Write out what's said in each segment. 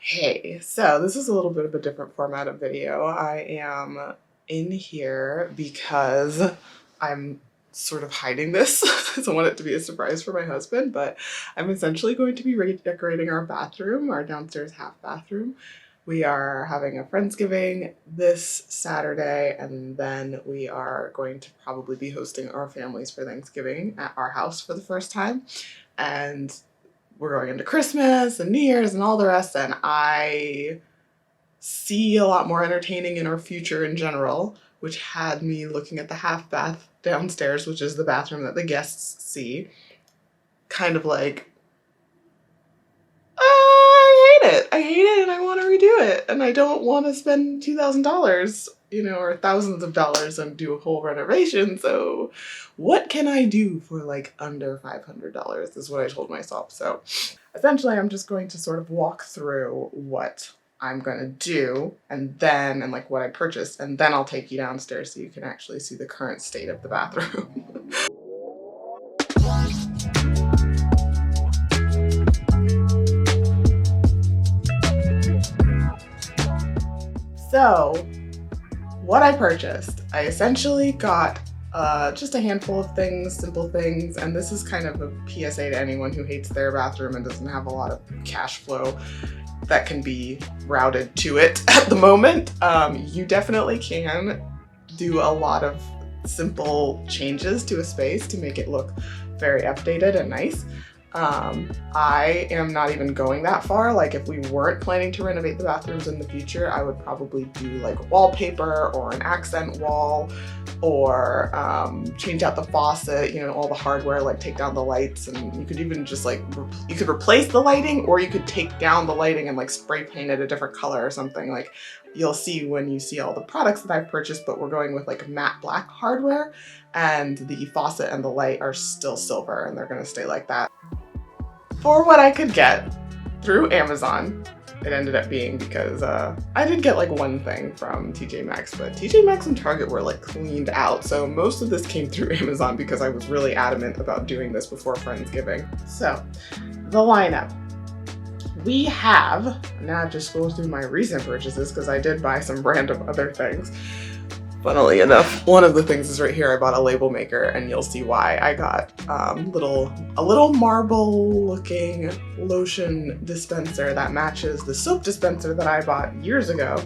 Hey, so this is a little bit of a different format of video. I am in here because I'm sort of hiding this. I don't want it to be a surprise for my husband, but I'm essentially going to be redecorating our bathroom, our downstairs half bathroom. We are having a Friendsgiving this Saturday, and then we are going to probably be hosting our families for Thanksgiving at our house for the first time. And we're going into Christmas and New Year's and all the rest, and I see a lot more entertaining in our future in general, which had me looking at the half bath downstairs, which is the bathroom that the guests see, kind of like, I hate it and I want to redo it, and I don't want to spend $2,000, or thousands of dollars and do a whole renovation. So what can I do for like under $500 is what I told myself. So essentially I'm just going to sort of walk through what I'm gonna do and like what I purchased, and then I'll take you downstairs so you can actually see the current state of the bathroom. So what I purchased, I essentially got just a handful of things, simple things, and this is kind of a PSA to anyone who hates their bathroom and doesn't have a lot of cash flow that can be routed to it at the moment. You definitely can do a lot of simple changes to a space to make it look very updated and nice. I am not even going that far. Like, if we weren't planning to renovate the bathrooms in the future, I would probably do like wallpaper or an accent wall, or change out the faucet, all the hardware, like take down the lights, and you could even just like, you could replace the lighting, or you could take down the lighting and like spray paint it a different color or something. Like, you'll see when you see all the products that I've purchased, but we're going with like matte black hardware, and the faucet and the light are still silver, and they're gonna stay like that. For what I could get through Amazon, it ended up being, because I did get like one thing from TJ Maxx, but TJ Maxx and Target were like cleaned out. So most of this came through Amazon because I was really adamant about doing this before Friendsgiving. So the lineup. We have, now I have to scroll through my recent purchases because I did buy some random other things. Funnily enough, one of the things is right here. I bought a label maker, and you'll see why. I got a little marble looking lotion dispenser that matches the soap dispenser that I bought years ago.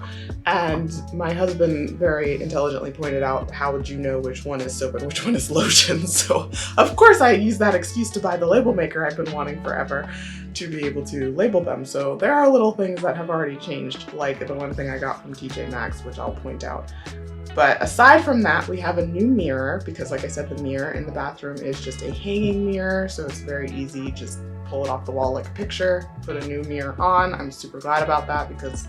And my husband very intelligently pointed out, how would you know which one is soap and which one is lotion? So of course I used that excuse to buy the label maker I've been wanting forever, to be able to label them. So there are little things that have already changed, like the one thing I got from TJ Maxx, which I'll point out. But aside from that, we have a new mirror, because like I said, the mirror in the bathroom is just a hanging mirror, so it's very easy. Just pull it off the wall like a picture, put a new mirror on. I'm super glad about that, because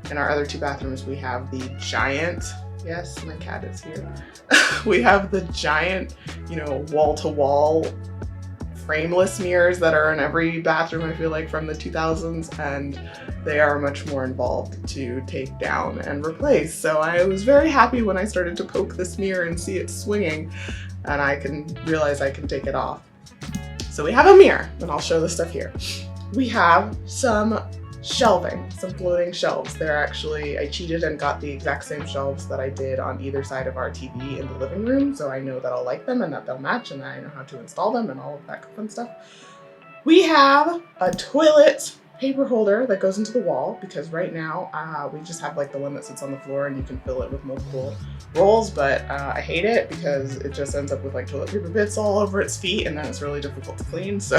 in our other two bathrooms we have the giant, yes, my cat is here. We have the giant, wall-to-wall frameless mirrors that are in every bathroom, I feel like, from the 2000s, and they are much more involved to take down and replace. So I was very happy when I started to poke this mirror and see it swinging, and I can realize I can take it off. So we have a mirror, and I'll show the stuff here. We have some shelving, some floating shelves. They're actually, I cheated and got the exact same shelves that I did on either side of our TV in the living room, so I know that I'll like them and that they'll match, and I know how to install them and all of that fun stuff. We have a toilet paper holder that goes into the wall, because right now we just have like the one that sits on the floor and you can fill it with multiple rolls, but I hate it because it just ends up with like toilet paper bits all over its feet, and then it's really difficult to clean. So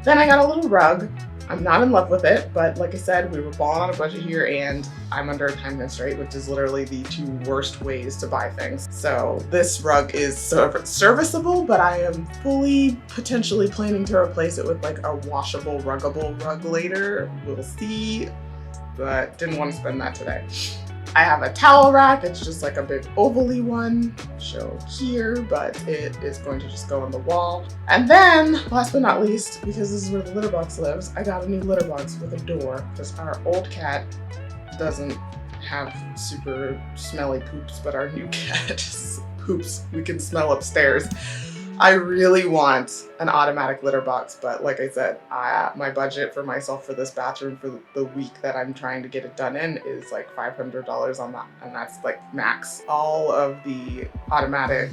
then I got a little rug. I'm not in love with it, but like I said, we were balling on a budget here, and I'm under a time constraint, which is literally the two worst ways to buy things. So this rug is serviceable, but I am fully potentially planning to replace it with like a washable, ruggable rug later. We'll see, but didn't want to spend that today. I have a towel rack. It's just like a big ovally one, show here, but it is going to just go on the wall. And then, last but not least, because this is where the litter box lives, I got a new litter box with a door, because our old cat doesn't have super smelly poops, but our new cat poops we can smell upstairs. I really want an automatic litter box, but like I said, my budget for myself for this bathroom for the week that I'm trying to get it done in is like $500 on that, and that's like max. All of the automatic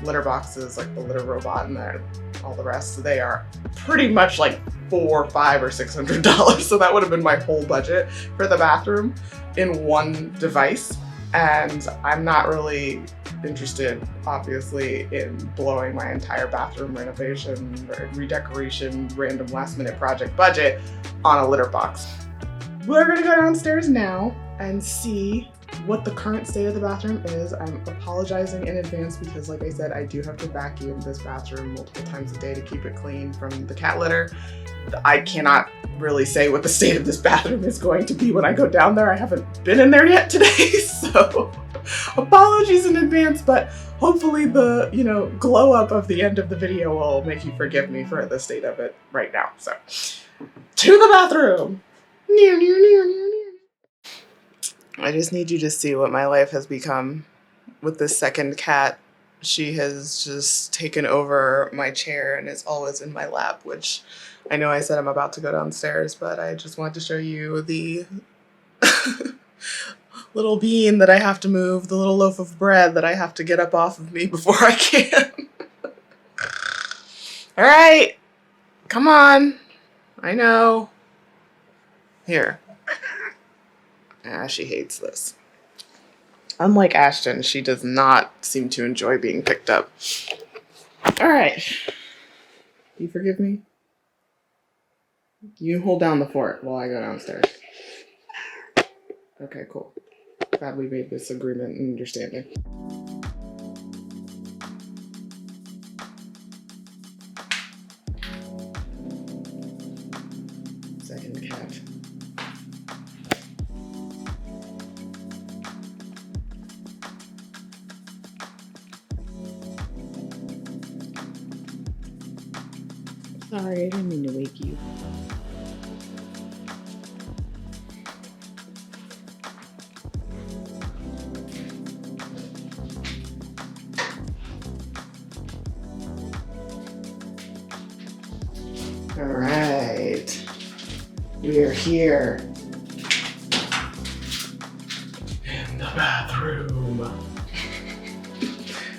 litter boxes, like the litter robot and all the rest, they are pretty much like $400, $500, or $600. So that would have been my whole budget for the bathroom in one device. And I'm not really interested, obviously, in blowing my entire bathroom renovation, or redecoration, random last minute project budget on a litter box. We're gonna go downstairs now and see what the current state of the bathroom is. I'm apologizing in advance because, like I said, I do have to vacuum this bathroom multiple times a day to keep it clean from the cat litter. I cannot really say what the state of this bathroom is going to be when I go down there. I haven't been in there yet today, so apologies in advance, but hopefully the, glow up of the end of the video will make you forgive me for the state of it right now. So, to the bathroom! Near, near, near, near, near. I just need you to see what my life has become with this second cat. She has just taken over my chair and is always in my lap, which I know I said I'm about to go downstairs, but I just wanted to show you the little bean that I have to move, the little loaf of bread that I have to get up off of me before I can. All right, come on. I know. Here. Ah, she hates this. Unlike Ashton, she does not seem to enjoy being picked up. All right. You forgive me? You hold down the fort while I go downstairs. Okay, cool. Glad we made this agreement and understanding. Second cat. Sorry, I didn't mean to wake you. All right, we are here in the bathroom.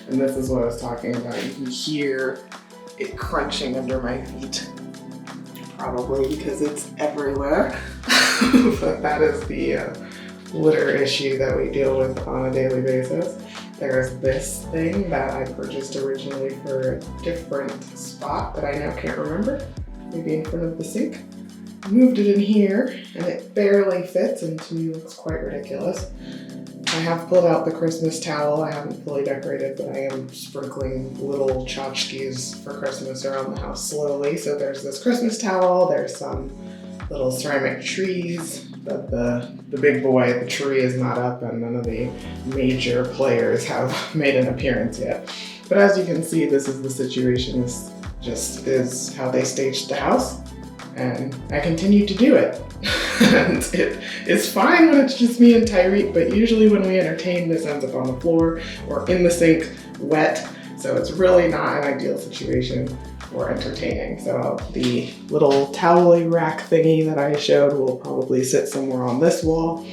And this is what I was talking about. You can hear it crunching under my feet, probably because it's everywhere. But that is the litter issue that we deal with on a daily basis. There's this thing that I purchased originally for a different spot that I now can't remember, maybe in front of the sink. I moved it in here and it barely fits, and to me looks quite ridiculous. I have pulled out the Christmas towel. I haven't fully decorated, but I am sprinkling little tchotchkes for Christmas around the house slowly. So there's this Christmas towel, there's some little ceramic trees, but the big boy, the tree is not up, and none of the major players have made an appearance yet. But as you can see, this is the situation. This just is how they staged the house, and I continue to do it. And it is fine when it's just me and Tyreek, but usually when we entertain, this ends up on the floor or in the sink, wet. So it's really not an ideal situation for entertaining. So the little towel rack thingy that I showed will probably sit somewhere on this wall.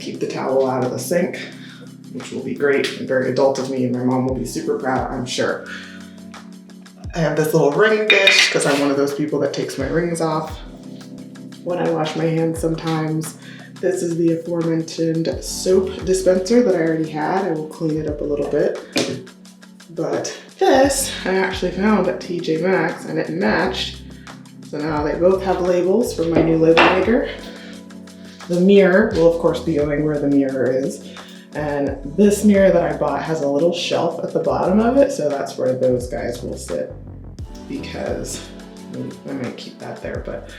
Keep the towel out of the sink, which will be great and very adult of me, and my mom will be super proud, I'm sure. I have this little ring dish because I'm one of those people that takes my rings off when I wash my hands sometimes. This is the aforementioned soap dispenser that I already had. I will clean it up a little bit. But this I actually found at TJ Maxx and it matched. So now they both have labels from my new label maker. The mirror will of course be going where the mirror is. And this mirror that I bought has a little shelf at the bottom of it, so that's where those guys will sit, because I might keep that there, but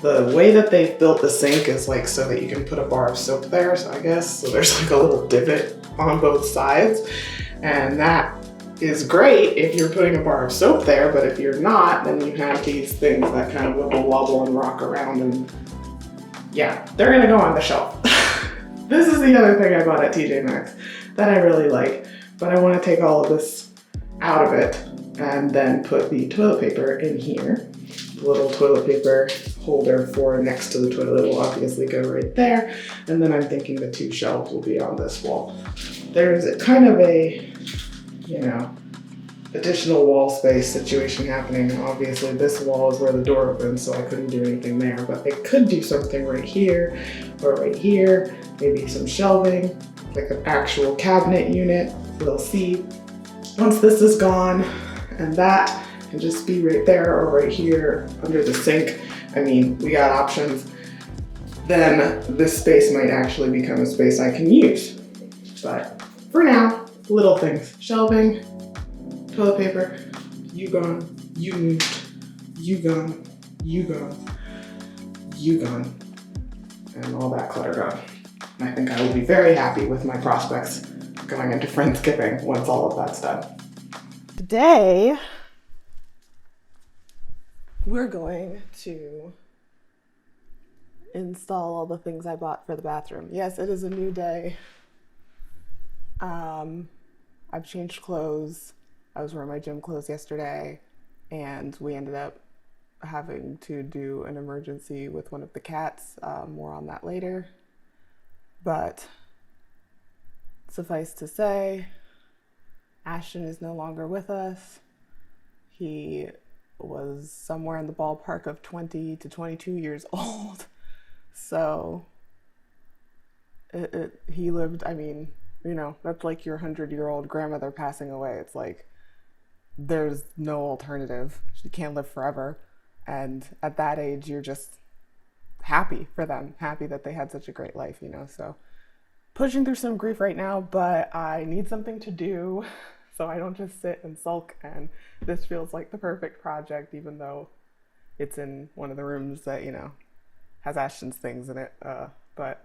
the way that they've built the sink is like so that you can put a bar of soap there, so I guess. So there's like a little divot on both sides, and that is great if you're putting a bar of soap there, but if you're not, then you have these things that kind of wibble wobble and rock around, and yeah, they're gonna go on the shelf. This is the other thing I bought at TJ Maxx that I really like, but I want to take all of this out of it and then put the toilet paper in here. The little toilet paper holder for next to the toilet will obviously go right there. And then I'm thinking the 2 shelves will be on this wall. There's kind of a, additional wall space situation happening. Obviously this wall is where the door opens, so I couldn't do anything there, but I could do something right here or right here, maybe some shelving, like an actual cabinet unit. We'll see. Once this is gone, and that can just be right there or right here under the sink. I mean, we got options. Then this space might actually become a space I can use. But for now, little things. Shelving, toilet paper, you gone, you moved, you gone, you gone, you gone, and all that clutter gone. And I think I will be very happy with my prospects going into Friendsgiving once all of that's done. Today, we're going to install all the things I bought for the bathroom. Yes, it is a new day. I've changed clothes. I was wearing my gym clothes yesterday, and we ended up having to do an emergency with one of the cats. More on that later. But suffice to say, Ashton is no longer with us. He was somewhere in the ballpark of 20 to 22 years old. So he lived, I mean, that's like your 100-year-old grandmother passing away. It's like, there's no alternative. She can't live forever. And at that age, you're just happy for them, happy that they had such a great life, so pushing through some grief right now, but I need something to do so I don't just sit and sulk, and this feels like the perfect project, even though it's in one of the rooms that, has Ashton's things in it, but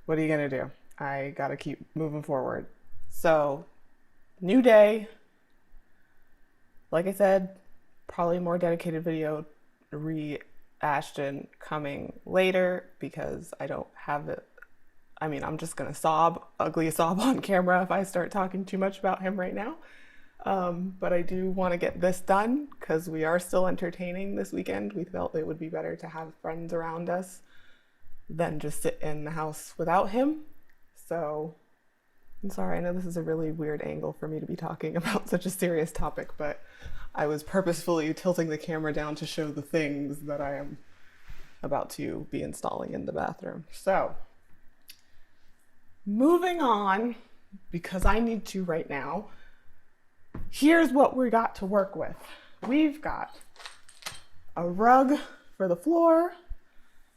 what are you gonna do? I gotta keep moving forward. So, new day. Like I said, probably more dedicated video Ashton coming later because I don't have it. I mean, I'm just gonna ugly sob on camera if I start talking too much about him right now. But I do want to get this done because we are still entertaining this weekend. We felt it would be better to have friends around us than just sit in the house without him. So I'm sorry, I know this is a really weird angle for me to be talking about such a serious topic, but I was purposefully tilting the camera down to show the things that I am about to be installing in the bathroom. So moving on, because I need to right now, here's what we got to work with. We've got a rug for the floor.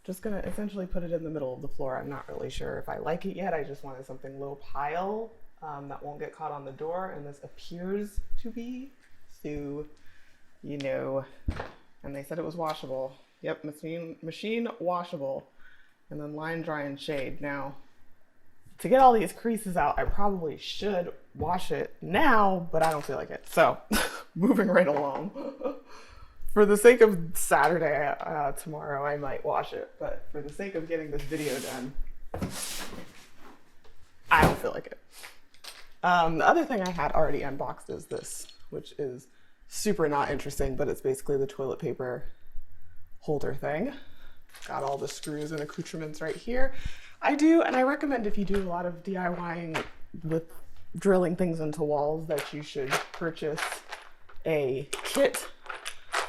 Just gonna essentially put it in the middle of the floor. I'm not really sure if I like it yet. I just wanted something low pile that won't get caught on the door, and this appears to be, so and they said it was washable. Yep, machine washable, and then line, dry, and shade. Now, to get all these creases out, I probably should wash it now, but I don't feel like it. So, moving right along. For the sake of Saturday, tomorrow, I might wash it, but for the sake of getting this video done, I don't feel like it. The other thing I had already unboxed is this, which is super not interesting, but it's basically the toilet paper holder thing. Got all the screws and accoutrements right here. I do, and I recommend if you do a lot of DIYing with drilling things into walls, that you should purchase a kit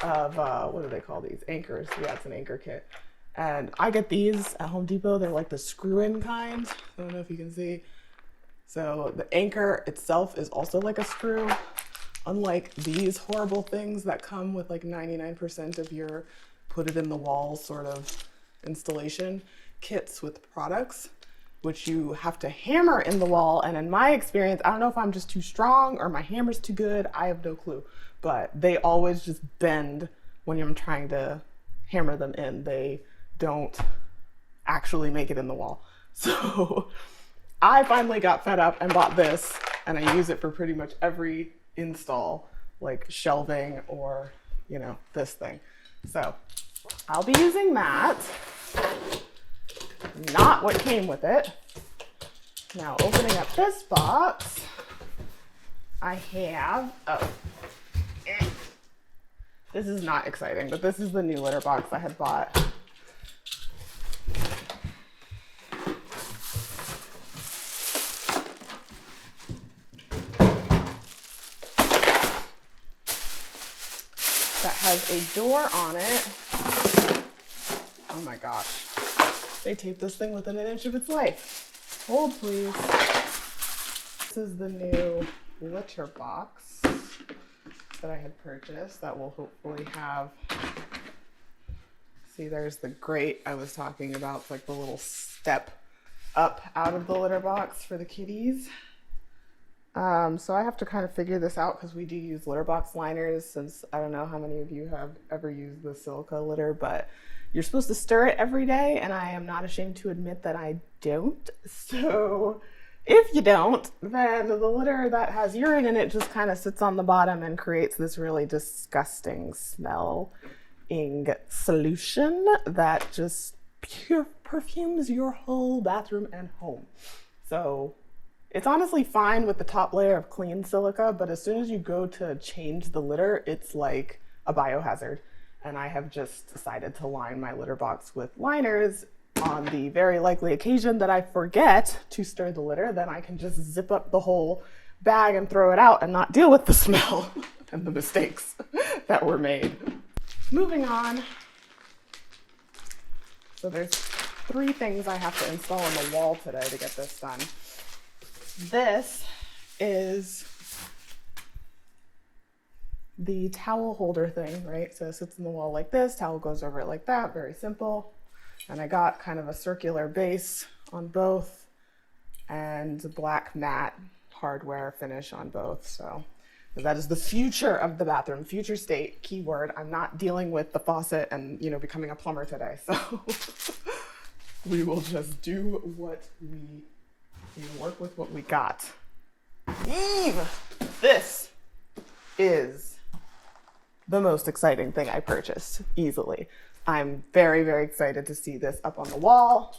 of, what do they call these? Anchors. Yeah, it's an anchor kit. And I get these at Home Depot. They're like the screw-in kind. I don't know if you can see. So the anchor itself is also like a screw. Unlike these horrible things that come with like 99% of your put it in the wall sort of installation kits with products, which you have to hammer in the wall. And in my experience, I don't know if I'm just too strong or my hammer's too good. I have no clue, but they always just bend when I'm trying to hammer them in. They don't actually make it in the wall. So I finally got fed up and bought this, and I use it for pretty much every install, like shelving or, this thing. So I'll be using that. Not what came with it. Now opening up this box, I have, this is not exciting, but this is the new litter box I had bought. That has a door on it. Oh my gosh. They taped this thing within an inch of its life. Hold, please. This is the new litter box that I had purchased that will hopefully have, see, there's the grate I was talking about. It's like the little step up out of the litter box for the kitties. So I have to kind of figure this out because we do use litter box liners, since I don't know how many of you have ever used the silica litter, but you're supposed to stir it every day, and I am not ashamed to admit that I don't. So if you don't, then the litter that has urine in it just kind of sits on the bottom and creates this really disgusting smelling solution that just perfumes your whole bathroom and home. So it's honestly fine with the top layer of clean silica, but as soon as you go to change the litter, it's like a biohazard. And I have just decided to line my litter box with liners on the very likely occasion that I forget to stir the litter. Then I can just zip up the whole bag and throw it out and not deal with the smell and the mistakes that were made. Moving on. So there's 3 things I have to install on the wall today to get this done. This is the towel holder thing, right? So it sits in the wall like this, towel goes over it like that, very simple. And I got kind of a circular base on both and black matte hardware finish on both. So that is the future of the bathroom, future state, keyword. I'm not dealing with the faucet and, you know, becoming a plumber today. So we will just do what we work with what we got. This is the most exciting thing I purchased, easily. I'm very, very excited to see this up on the wall.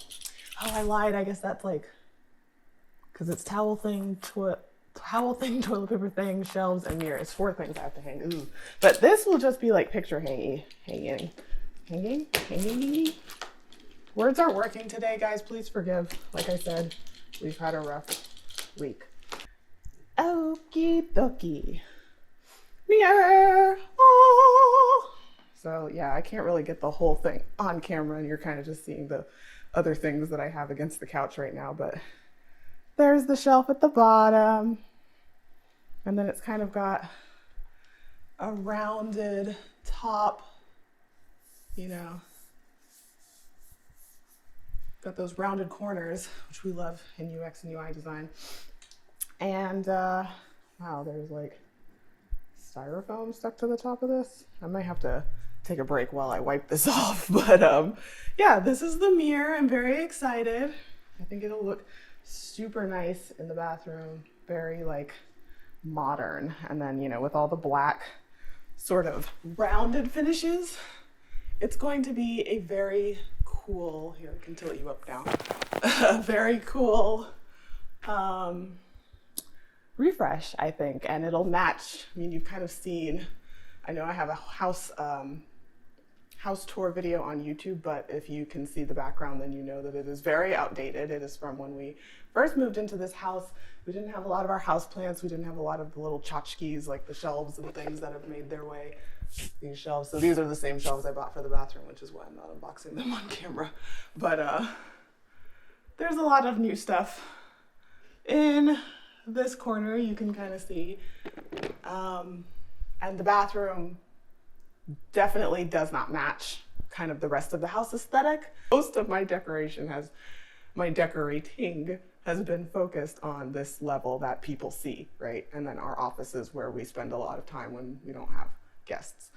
Oh, I lied. I guess that's like, because it's towel thing, toilet paper thing, shelves, and mirrors. 4 things I have to hang. Ooh. But this will just be like picture hanging. Words aren't working today, guys. Please forgive. Like I said, we've had a rough week. Okie dokie. Mirror. Oh. So yeah, I can't really get the whole thing on camera, and you're kind of just seeing the other things that I have against the couch right now, but there's the shelf at the bottom. And then it's kind of got a rounded top, you know, got those rounded corners, which we love in UX and UI design. And wow, there's like styrofoam stuck to the top of this. I might have to take a break while I wipe this off, but yeah, this is the mirror. I'm very excited. I think it'll look super nice in the bathroom, very like modern. And then, you know, with all the black sort of rounded finishes, it's going to be a very cool, here I can tilt you up now, a very cool refresh, I think. And it'll match, I mean, you've kind of seen, I know I have a house tour video on YouTube, but if you can see the background, then you know that it is very outdated. It is from when we first moved into this house. We didn't have a lot of our house plants. We didn't have a lot of the little tchotchkes, like the shelves and things that have made their way, these shelves. So these are the same shelves I bought for the bathroom, which is why I'm not unboxing them on camera. But there's a lot of new stuff. In this corner, you can kind of see, and the bathroom definitely does not match kind of the rest of the house aesthetic. Most of my decorating has been focused on this level that people see, right? And then our offices where we spend a lot of time when we don't have guests.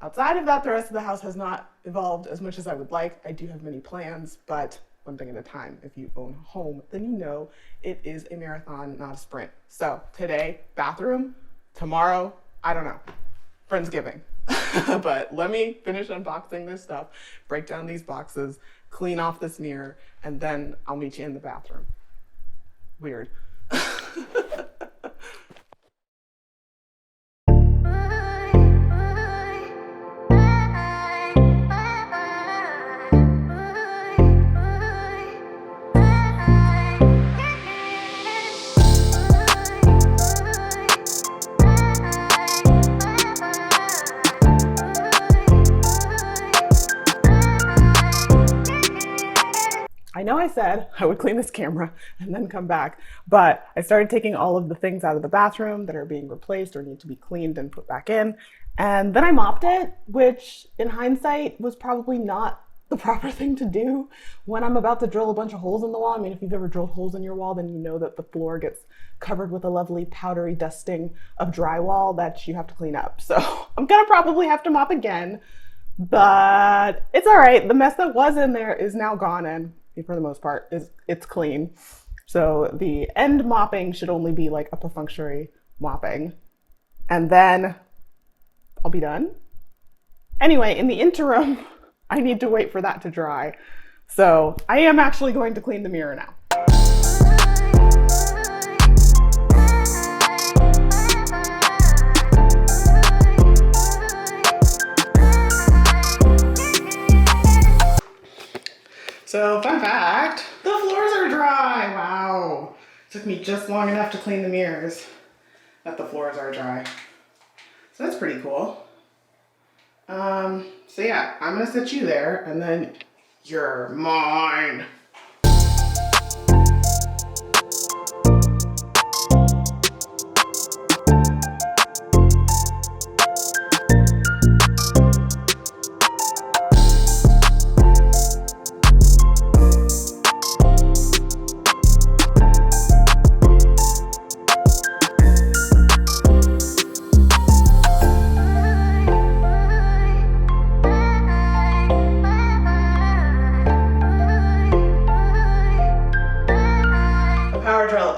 Outside of that, the rest of the house has not evolved as much as I would like. I do have many plans, but one thing at a time. If you own a home, then you know it is a marathon, not a sprint. So today, bathroom, tomorrow, I don't know, Friendsgiving. But let me finish unboxing this stuff, break down these boxes, clean off this mirror, and then I'll meet you in the bathroom. Weird. I know I said I would clean this camera and then come back, but I started taking all of the things out of the bathroom that are being replaced or need to be cleaned and put back in. And then I mopped it, which in hindsight was probably not the proper thing to do when I'm about to drill a bunch of holes in the wall. I mean, if you've ever drilled holes in your wall, then you know that the floor gets covered with a lovely powdery dusting of drywall that you have to clean up. So I'm gonna probably have to mop again, but it's all right. The mess that was in there is now gone, and for the most part, it's clean. So the end mopping should only be like a perfunctory mopping, and then I'll be done. Anyway, in the interim, I need to wait for that to dry. So I am actually going to clean the mirror now. So fun fact, the floors are dry. Wow. Took me just long enough to clean the mirrors that the floors are dry. So that's pretty cool. So yeah, I'm gonna set you there and then you're mine.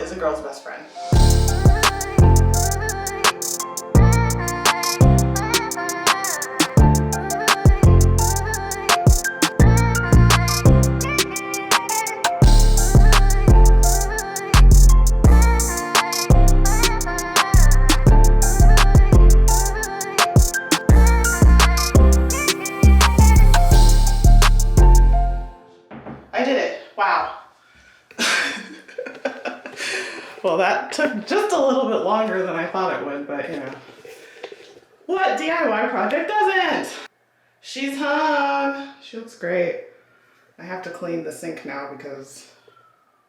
Is a girl's best friend. I did it. Wow. Well, that took just a little bit longer than I thought it would, but you know. What DIY project doesn't? She's hung. She looks great. I have to clean the sink now because,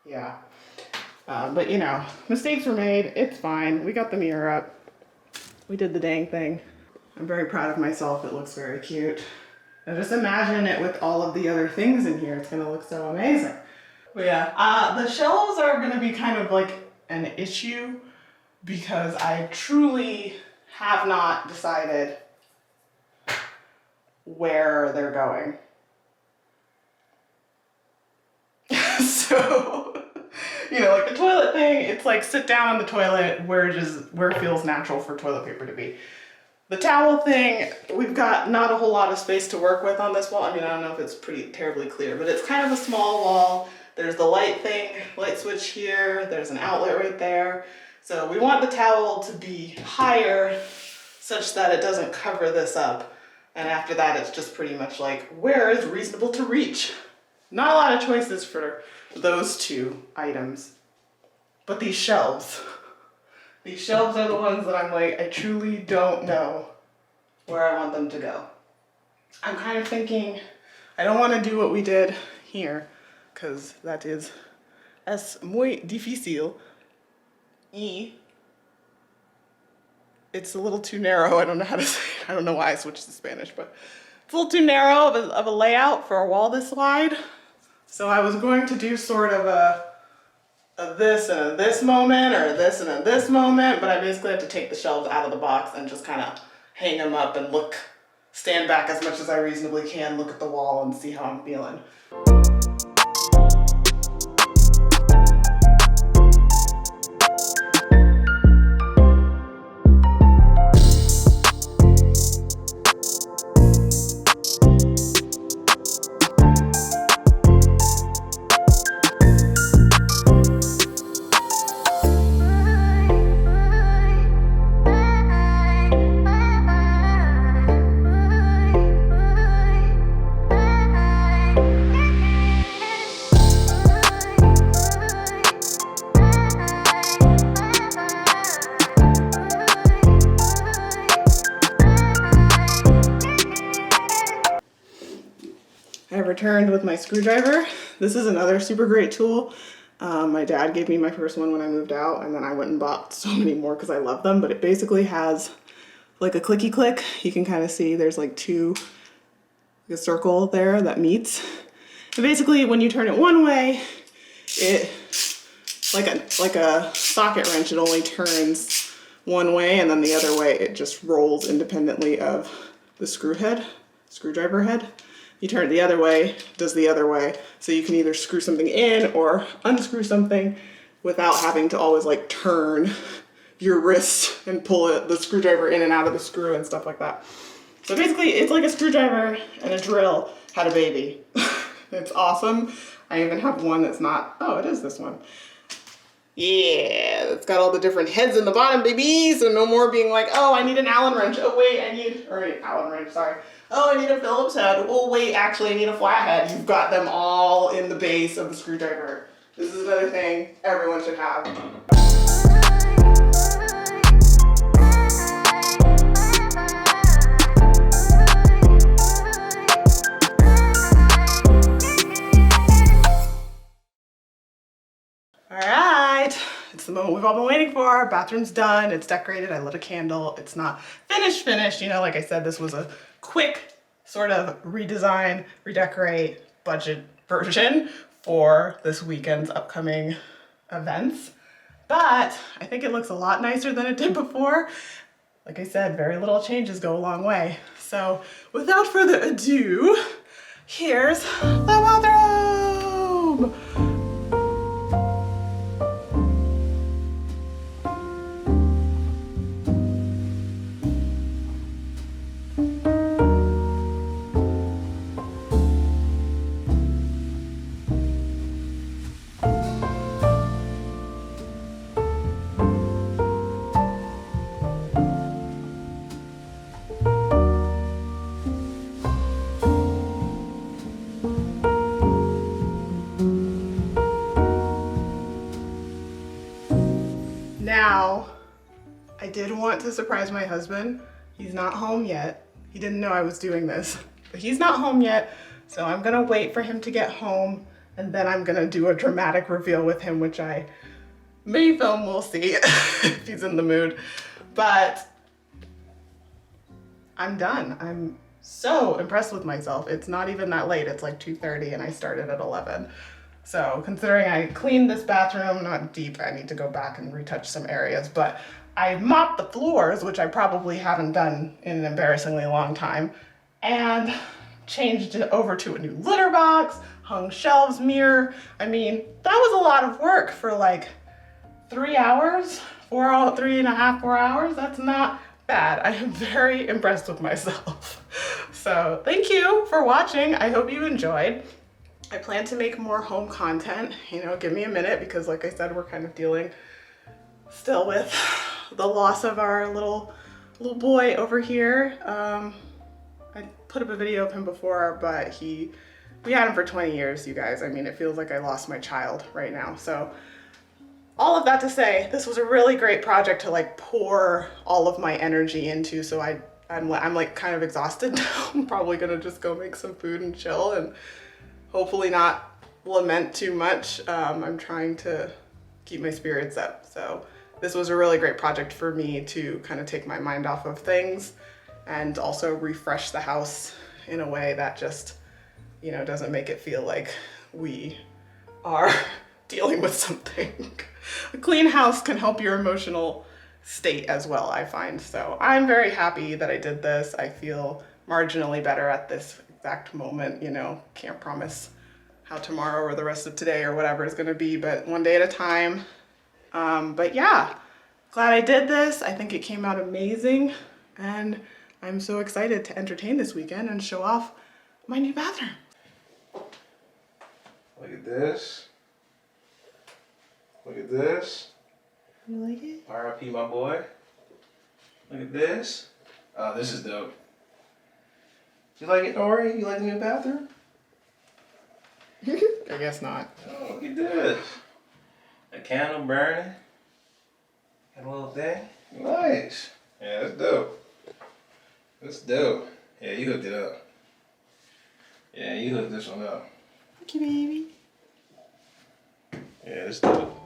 yeah. But you know, mistakes were made. It's fine. We got the mirror up. We did the dang thing. I'm very proud of myself. It looks very cute. Now just imagine it with all of the other things in here. It's gonna look so amazing. But yeah, the shelves are gonna be kind of like an issue because I truly have not decided where they're going. So, you know, like the toilet thing, it's like sit down on the toilet where it feels natural for toilet paper to be. The towel thing, we've got not a whole lot of space to work with on this wall. I mean, I don't know if it's pretty terribly clear, but it's kind of a small wall. There's the light thing, light switch here. There's an outlet right there. So we want the towel to be higher such that it doesn't cover this up. And after that, it's just pretty much like, where is reasonable to reach? Not a lot of choices for those two items. But these shelves are the ones that I'm like, I truly don't know where I want them to go. I'm kind of thinking, I don't want to do what we did here, because that is muy difícil. It's a little too narrow. I don't know how to say it. I don't know why I switched to Spanish, but it's a little too narrow of a layout for a wall this wide. So I was going to do sort of a this and a this moment, or a this and a this moment, but I basically have to take the shelves out of the box and just kind of hang them up and stand back as much as I reasonably can, look at the wall and see how I'm feeling. returned with my screwdriver. This is another super great tool. My dad gave me my first one when I moved out, and then I went and bought so many more because I love them, but it basically has like a clicky click. You can kind of see there's like a circle there that meets. And basically when you turn it one way, it, like a socket wrench, it only turns one way, and then the other way it just rolls independently of the screwdriver head. You turn it the other way, it does the other way. So you can either screw something in or unscrew something without having to always like turn your wrist and pull the screwdriver in and out of the screw and stuff like that. So basically it's like a screwdriver and a drill had a baby. It's awesome. I even have one that's not, oh, it is this one. Yeah, it's got all the different heads in the bottom, baby. So no more being like, oh, I need an Allen wrench. Oh wait, Allen wrench, sorry. Oh, I need a Phillips head. Oh wait, actually I need a flathead. You've got them all in the base of the screwdriver. This is another thing everyone should have. All right, it's the moment we've all been waiting for. Bathroom's done, it's decorated, I lit a candle. It's not finished. You know, like I said, this was a quick sort of redesign, redecorate budget version for this weekend's upcoming events. But I think it looks a lot nicer than it did before. Like I said, very little changes go a long way. So without further ado, here's the bathroom. Now, I did want to surprise my husband. He's not home yet. He didn't know I was doing this, but he's not home yet. So I'm gonna wait for him to get home, and then I'm gonna do a dramatic reveal with him, which I may film, we'll see if he's in the mood. But I'm done. I'm so impressed with myself. It's not even that late. It's like 2:30 and I started at 11. So considering I cleaned this bathroom, not deep, I need to go back and retouch some areas, but I mopped the floors, which I probably haven't done in an embarrassingly long time, and changed it over to a new litter box, hung shelves, mirror. I mean, that was a lot of work for like 3 hours, 3.5, 4 hours. That's not bad. I am very impressed with myself. So thank you for watching. I hope you enjoyed. I plan to make more home content, you know, give me a minute because like I said, we're kind of dealing still with the loss of our little boy over here. I put up a video of him before, but we had him for 20 years, you guys. I mean, it feels like I lost my child right now. So all of that to say, this was a really great project to like pour all of my energy into. So I'm like kind of exhausted now. I'm probably gonna just go make some food and chill and hopefully not lament too much. I'm trying to keep my spirits up. So this was a really great project for me to kind of take my mind off of things and also refresh the house in a way that just, you know, doesn't make it feel like we are dealing with something. A clean house can help your emotional state as well, I find. So I'm very happy that I did this. I feel marginally better at this exact moment, you know, can't promise how tomorrow or the rest of today or whatever is going to be, but one day at a time. But yeah, glad I did this. I think it came out amazing, and I'm so excited to entertain this weekend and show off my new bathroom. Look at this. Look at this. You like it? R.I.P. my boy. Look at this. Oh, this is dope. You like it, Nori? You like the new bathroom? I guess not. Oh, look at this. A candle burning. Got a little thing. Nice. Yeah, that's dope. That's dope. Yeah, you hooked it up. Yeah, you hook this one up. Thank you, baby. Yeah, this dope.